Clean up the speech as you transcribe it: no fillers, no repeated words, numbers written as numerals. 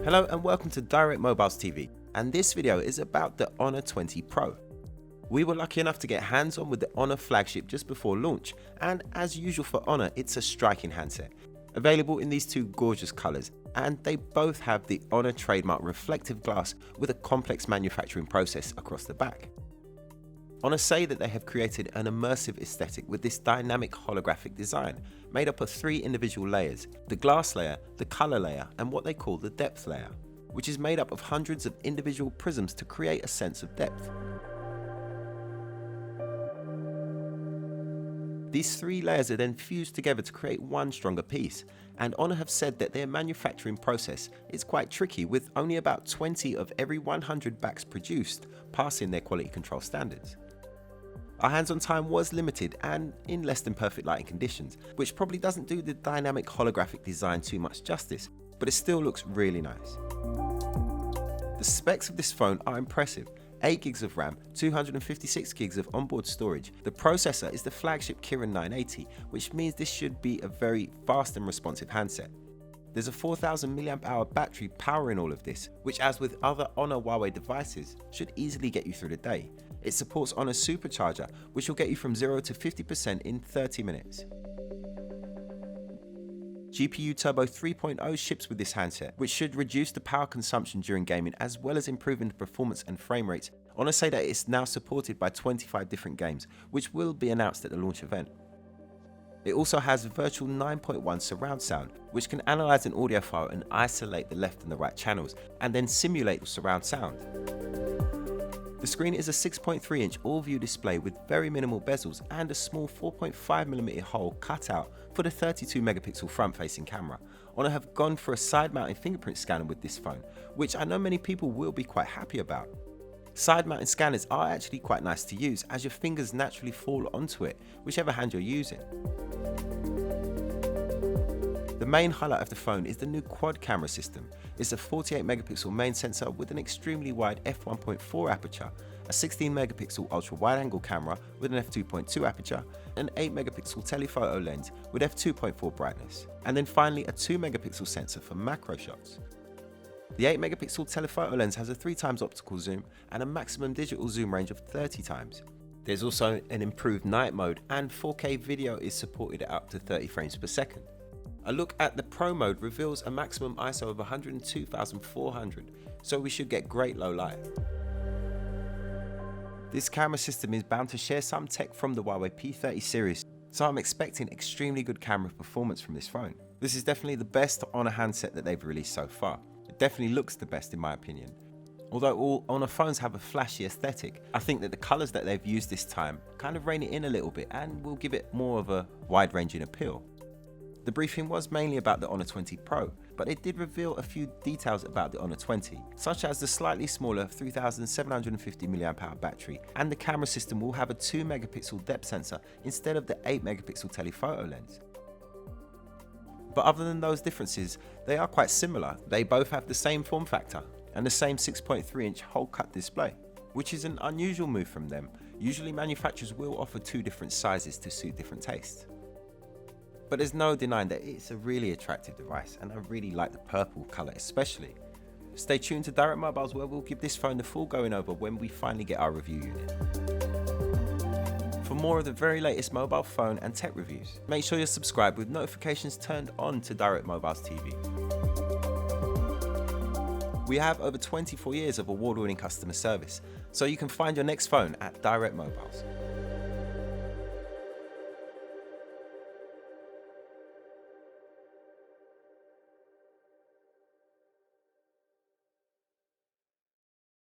Hello and welcome to Direct Mobiles TV, and this video is about the Honor 20 Pro. We were lucky enough to get hands-on with the Honor flagship just before launch, and as usual for Honor, it's a striking handset. Available in these two gorgeous colours, and they both have the Honor trademark reflective glass with a complex manufacturing process across the back. Honor say that they have created an immersive aesthetic with this dynamic holographic design, made up of three individual layers: the glass layer, the colour layer, and what they call the depth layer, which is made up of hundreds of individual prisms to create a sense of depth. These three layers are then fused together to create one stronger piece, and Honor have said that their manufacturing process is quite tricky, with only about 20 of every 100 backs produced passing their quality control standards. Our hands-on time was limited and in less than perfect lighting conditions, which probably doesn't do the dynamic holographic design too much justice, but it still looks really nice. The specs of this phone are impressive: 8 gigs of RAM, 256 gigs of onboard storage. The processor is the flagship Kirin 980, which means this should be a very fast and responsive handset. There's a 4000 mAh battery powering all of this, which, as with other Honor Huawei devices, should easily get you through the day. It supports Honor's supercharger, which will get you from 0 to 50% in 30 minutes. GPU Turbo 3.0 ships with this handset, which should reduce the power consumption during gaming as well as improving the performance and frame rates. Honor say that it's now supported by 25 different games, which will be announced at the launch event. It also has virtual 9.1 surround sound, which can analyze an audio file and isolate the left and the right channels, and then simulate surround sound. The screen is a 6.3-inch all-view display with very minimal bezels and a small 4.5mm hole cut out for the 32-megapixel front-facing camera. Honor have gone for a side-mounted fingerprint scanner with this phone, which I know many people will be quite happy about. Side-mounted scanners are actually quite nice to use, as your fingers naturally fall onto it, whichever hand you're using. The main highlight of the phone is the new quad camera system. It's a 48-megapixel main sensor with an extremely wide f1.4 aperture, a 16-megapixel ultra-wide-angle camera with an f2.2 aperture, an 8-megapixel telephoto lens with f2.4 brightness, and then finally a 2-megapixel sensor for macro shots. The 8-megapixel telephoto lens has a 3x optical zoom and a maximum digital zoom range of 30 times. There's also an improved night mode, and 4K video is supported at up to 30 frames per second. A look at the Pro mode reveals a maximum ISO of 102,400, so we should get great low light. This camera system is bound to share some tech from the Huawei P30 series, so I'm expecting extremely good camera performance from this phone. This is definitely the best Honor handset that they've released so far. It definitely looks the best in my opinion. Although all Honor phones have a flashy aesthetic, I think that the colours that they've used this time kind of rein it in a little bit and will give it more of a wide-ranging appeal. The briefing was mainly about the Honor 20 Pro, but it did reveal a few details about the Honor 20, such as the slightly smaller 3750 mAh battery, and the camera system will have a 2-megapixel depth sensor instead of the 8-megapixel telephoto lens. But other than those differences, they are quite similar. They both have the same form factor and the same 6.3-inch hole-cut display, which is an unusual move from them. Usually manufacturers will offer two different sizes to suit different tastes. But there's no denying that it's a really attractive device, and I really like the purple colour especially. Stay tuned to Direct Mobiles, where we'll give this phone the full going over when we finally get our review unit. For more of the very latest mobile phone and tech reviews, make sure you're subscribed with notifications turned on to Direct Mobiles TV. We have over 24 years of award-winning customer service, so you can find your next phone at Direct Mobiles.